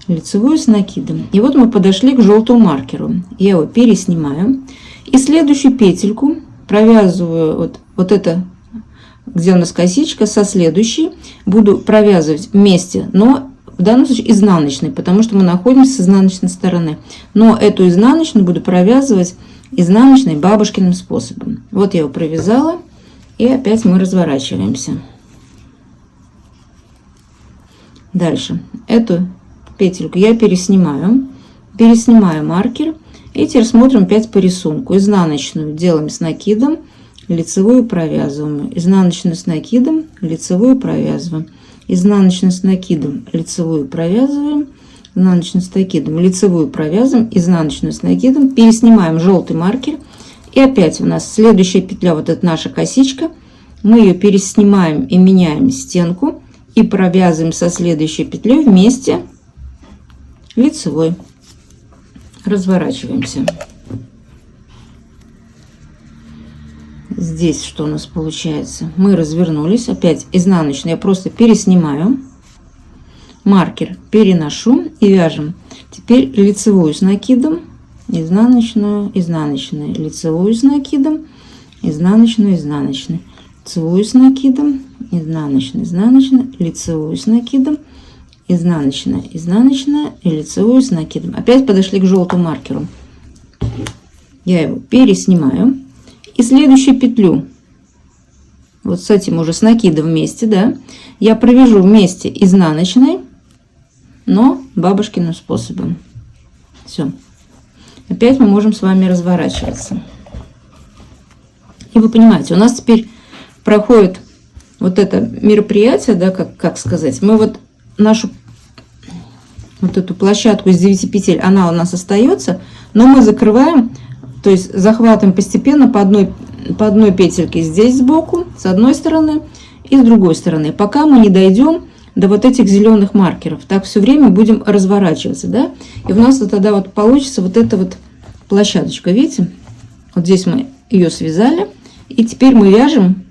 лицевую с накидом. И вот мы подошли к желтому маркеру. Я его переснимаю. И следующую петельку провязываю вот это, где у нас косичка, со следующей. Буду провязывать вместе, но в данном случае изнаночной, потому что мы находимся с изнаночной стороны. Но эту изнаночную буду провязывать изнаночной бабушкиным способом. Вот я его провязала. И опять мы разворачиваемся. Дальше. Эту петельку я переснимаю маркер, и теперь смотрим опять по рисунку. Изнаночную делаем с накидом, лицевую провязываем, изнаночную с накидом, лицевую провязываем, изнаночную с накидом, лицевую провязываем, изнаночную с накидом, лицевую провязываем, изнаночную с накидом, переснимаем желтый маркер, и опять у нас следующая петля, вот эта наша косичка, мы ее переснимаем и меняем стенку и провязываем со следующей петлей вместе лицевой. Разворачиваемся. Здесь что у нас получается? Мы развернулись. Опять изнаночную я просто переснимаю. Маркер переношу и вяжем. Теперь лицевую с накидом, изнаночную, изнаночную, лицевую с накидом, изнаночную, изнаночную, лицевую с накидом, изнаночную, изнаночную, лицевую с накидом, изнаночная, изнаночная и лицевую с накидом. Опять подошли к желтому маркеру. Я его переснимаю. И следующую петлю, вот с этим уже с накидом вместе, да, я провяжу вместе изнаночной, но бабушкиным способом. Все. Опять мы можем с вами разворачиваться. И вы понимаете, у нас теперь проходит вот это мероприятие, да, как сказать, мы вот нашу вот эту площадку из 9 петель, она у нас остается, но мы закрываем, то есть захватываем постепенно по одной петельке здесь сбоку, с одной стороны и с другой стороны, пока мы не дойдем до вот этих зеленых маркеров. Так все время будем разворачиваться, да, и у нас тогда вот получится вот эта вот площадочка, видите, вот здесь мы ее связали, и теперь мы вяжем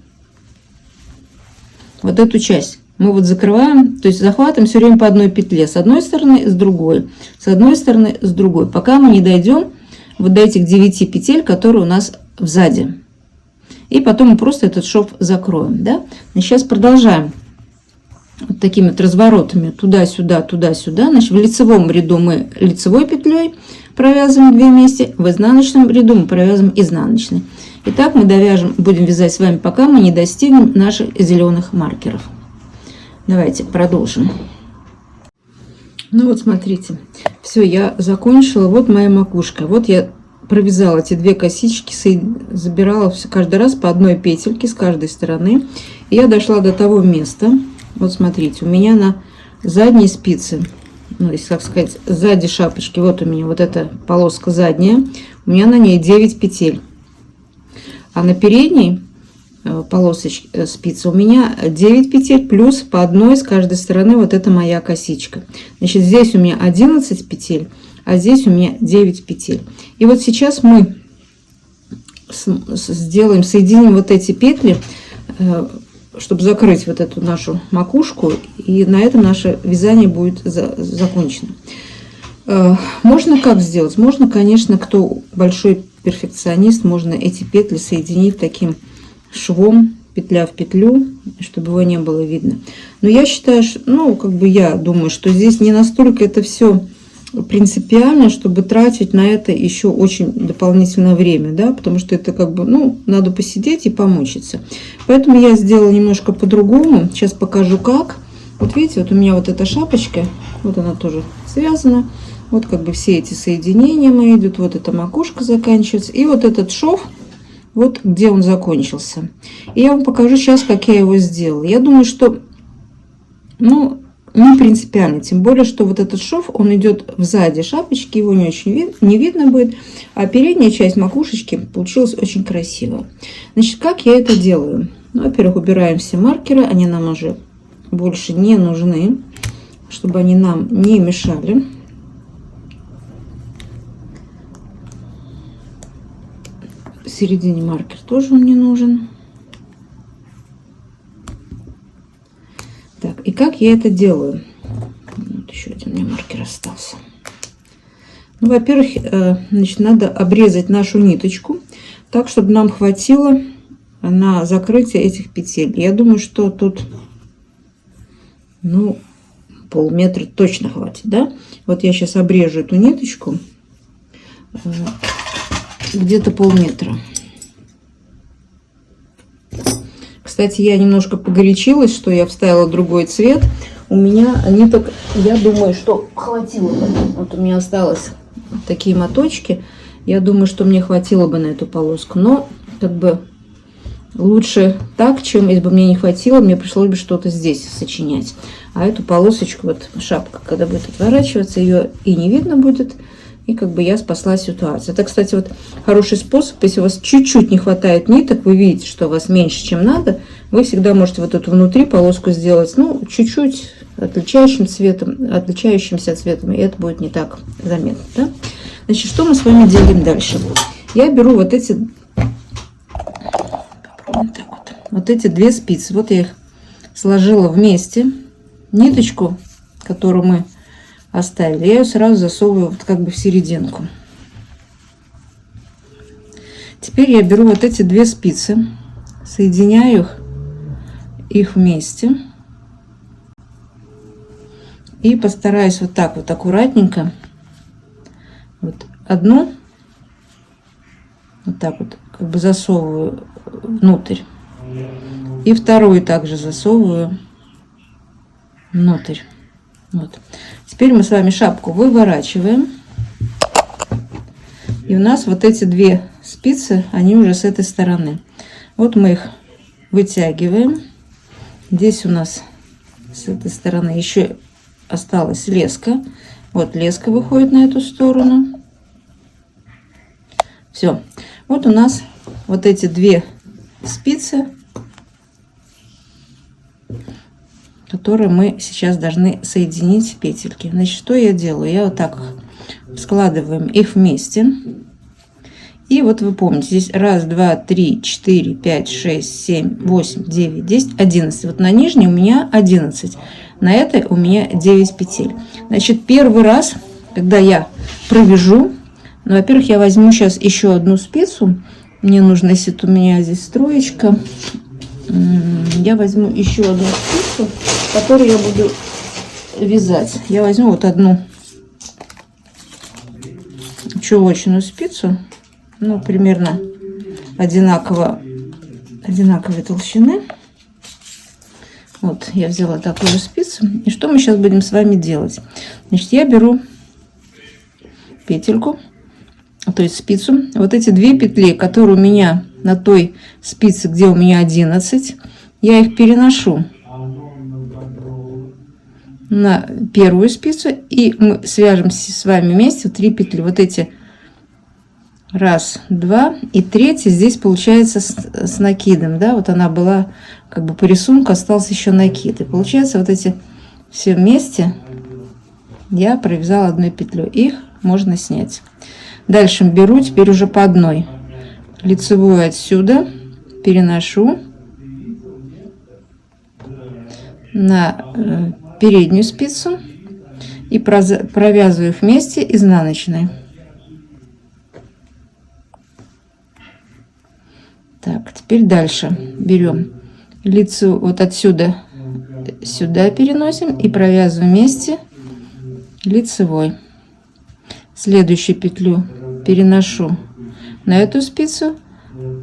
вот эту часть. Мы вот закрываем, то есть захватываем все время по одной петле, с одной стороны, с другой, с одной стороны, с другой, пока мы не дойдем вот до этих 9 петель, которые у нас сзади. И потом мы просто этот шов закроем, да. Сейчас продолжаем вот такими вот разворотами туда-сюда, туда-сюда. Значит, в лицевом ряду мы лицевой петлей провязываем 2 вместе, в изнаночном ряду мы провязываем изнаночной. И так мы довяжем, будем вязать с вами, пока мы не достигнем наших зеленых маркеров. Давайте продолжим. Ну вот смотрите, все, я закончила. Вот моя макушка. Вот я провязала эти 2 косички, забирала каждый раз по одной петельке с каждой стороны. И я дошла до того места. Вот смотрите, у меня на задней спице, ну, если так сказать, сзади шапочки, вот у меня вот эта полоска задняя, у меня на ней 9 петель. А на передней полосочки спицы у меня 9 петель плюс по одной с каждой стороны, вот это моя косичка. Значит, здесь у меня 11 петель, а здесь у меня 9 петель. И вот сейчас мы соединим вот эти петли, чтобы закрыть вот эту нашу макушку, и на этом наше вязание будет закончено. Можно как сделать? Можно, конечно, кто большой перфекционист, можно эти петли соединить таким швом, петля в петлю, чтобы его не было видно. Но я считаю, ну, как бы я думаю, что здесь не настолько это все принципиально, чтобы тратить на это еще очень дополнительное время, да, потому что это как бы, ну, надо посидеть и помучиться. Поэтому я сделала немножко по-другому. Сейчас покажу как. Вот видите, вот у меня вот эта шапочка, вот она тоже связана. Вот как бы все эти соединения мои идут, вот эта макушка заканчивается, и вот этот шов, вот где он закончился. И я вам покажу сейчас, как я его сделала. Я думаю, что, ну, не принципиально, тем более, что вот этот шов, он идет сзади шапочки, его не очень не видно будет, а передняя часть макушечки получилась очень красиво. Значит, как я это делаю? Ну, во-первых, убираем все маркеры, они нам уже больше не нужны. чтобы они нам не мешали. В середине маркер тоже он не нужен. Так, и как я это делаю? Вот еще один у меня маркер остался. Ну, во-первых, значит, надо обрезать нашу ниточку так, чтобы нам хватило на закрытие этих петель. Я думаю, что тут, ну, полметра точно хватит, да? Вот я сейчас обрежу эту ниточку где-то полметра. Кстати, я немножко погорячилась, что я вставила другой цвет. У меня ниток, я думаю, что хватило бы. Вот у меня осталось такие моточки. Я думаю, что мне хватило бы на эту полоску. Но как бы лучше так, чем если бы мне не хватило, мне пришлось бы что-то здесь сочинять. А эту полосочку, вот шапка, когда будет отворачиваться, ее и не видно будет. И как бы я спасла ситуацию. Это, кстати, вот хороший способ. Если у вас чуть-чуть не хватает ниток, вы видите, что у вас меньше, чем надо, вы всегда можете вот эту внутри полоску сделать, ну, чуть-чуть отличающимся цветом, и это будет не так заметно, да? Значит, что мы с вами делаем дальше? Я беру вот эти, попробуем так вот эти две спицы. Вот я их сложила вместе. Ниточку, которую мы оставили, я ее сразу засовываю вот как бы в серединку. Теперь я беру вот эти две спицы, соединяю их вместе и постараюсь вот так вот аккуратненько вот одну вот так вот как бы засовываю внутрь и вторую также засовываю внутрь. Вот. Теперь мы с вами шапку выворачиваем. И у нас вот эти две спицы, они уже с этой стороны. Вот мы их вытягиваем. Здесь у нас с этой стороны еще осталась леска. Вот леска выходит на эту сторону. Все. Вот у нас вот эти две спицы, которые мы сейчас должны соединить в петельки. Значит, что я делаю? Я вот так складываем их вместе. И вот вы помните, здесь 1, 2, 3, 4, 5, 6, 7, 8, 9, 10, 11. Вот на нижней у меня 11. На этой у меня 9 петель. Значит, первый раз, когда я провяжу, ну, во-первых, я возьму сейчас еще одну спицу. Мне нужно, если у меня здесь строечка, я возьму еще одну спицу, которую я буду вязать. Я возьму вот одну чулочную спицу, ну, примерно одинаковой толщины. Вот, я взяла такую же спицу. И что мы сейчас будем с вами делать? Значит, я беру петельку, то есть спицу. Вот эти две петли, которые у меня на той спице, где у меня 11, я их переношу на первую спицу, и мы свяжем с вами вместе 3 петли. Вот эти 1, 2 и 3 здесь получается с накидом, да, вот она была как бы по рисунку, остался еще накид, и получается вот эти все вместе я провязала одной петлей, их можно снять. Дальше беру теперь уже по одной лицевую отсюда, переношу на переднюю спицу и провязываю их вместе изнаночной. Так, теперь дальше берем лицо вот отсюда сюда переносим и провязываем вместе лицевой. Следующую петлю переношу на эту спицу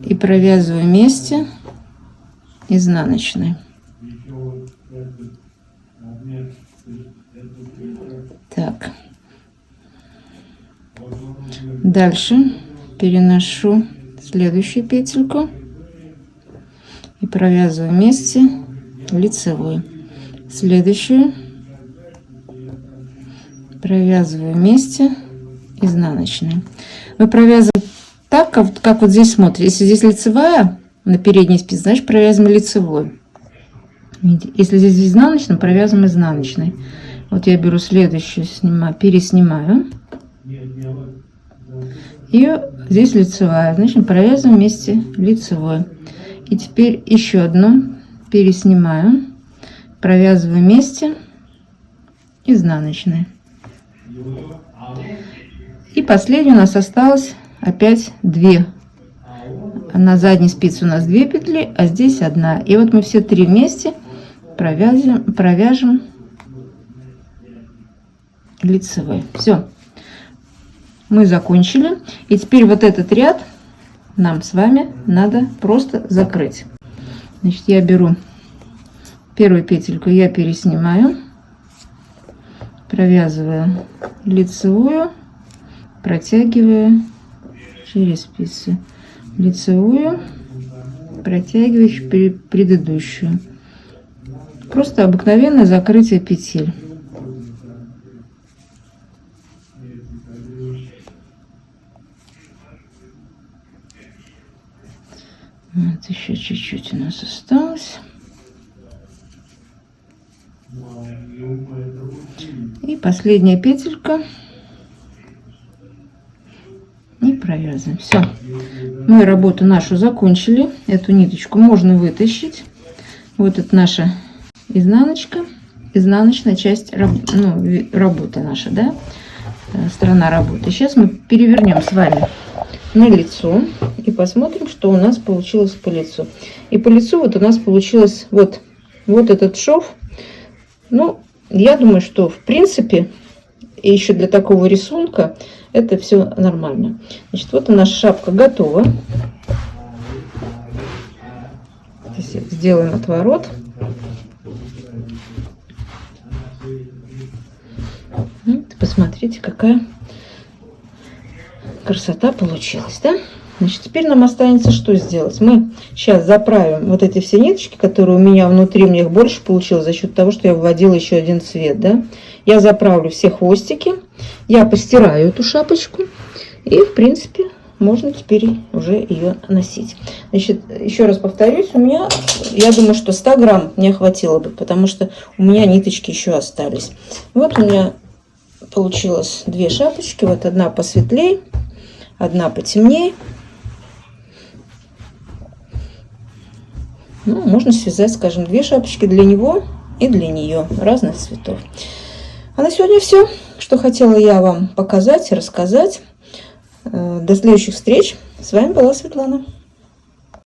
и провязываю вместе изнаночной. Так, дальше переношу следующую петельку и провязываю вместе лицевой. Следующую провязываю вместе изнаночной. Мы провязываем так, как вот здесь смотрите. Если здесь лицевая на передней спице, значит провязываем лицевой. Если здесь изнаночной, провязываем изнаночной. Вот я беру следующую, переснимаю. И здесь лицевая, значит, провязываем вместе лицевой. И теперь еще одну переснимаю, провязываю вместе изнаночной. И последнее у нас осталось опять 2. На задней спице у нас 2 петли, а здесь 1. И вот мы все 3 вместе провяжем лицевой. Все, мы закончили. И теперь вот этот ряд нам с вами надо просто закрыть. Значит, я беру первую петельку, я переснимаю, провязываю лицевую, протягиваю через спицы, лицевую, протягиваю предыдущую. Просто обыкновенное закрытие петель. Вот еще чуть-чуть у нас осталось. И последняя петелька. И провязываем. Все. Мы работу нашу закончили. Эту ниточку можно вытащить. Вот это наша изнаночка. Изнаночная часть работы наша, да? Сторона работы. Сейчас мы перевернем с вами на лицо и посмотрим, что у нас получилось по лицу. И по лицу вот у нас получилось вот этот шов. Ну, я думаю, что в принципе и еще для такого рисунка это все нормально. Значит, вот наша шапка готова. Здесь сделаем отворот. Вот, посмотрите, какая красота получилась, да? Значит, теперь нам останется что сделать? Мы сейчас заправим вот эти все ниточки, которые у меня внутри, мне их больше получилось за счет того, что я вводила еще один цвет, да? Я заправлю все хвостики, я постираю эту шапочку, и, в принципе, можно теперь уже ее носить. Значит, еще раз повторюсь, у меня, я думаю, что 100 грамм мне хватило бы, потому что у меня ниточки еще остались. Вот у меня получилось 2 шапочки, вот одна посветлее, одна потемнее. Ну, можно связать, скажем, 2 шапочки для него и для нее разных цветов. А на сегодня все, что хотела я вам показать и рассказать. До следующих встреч. С вами была Светлана.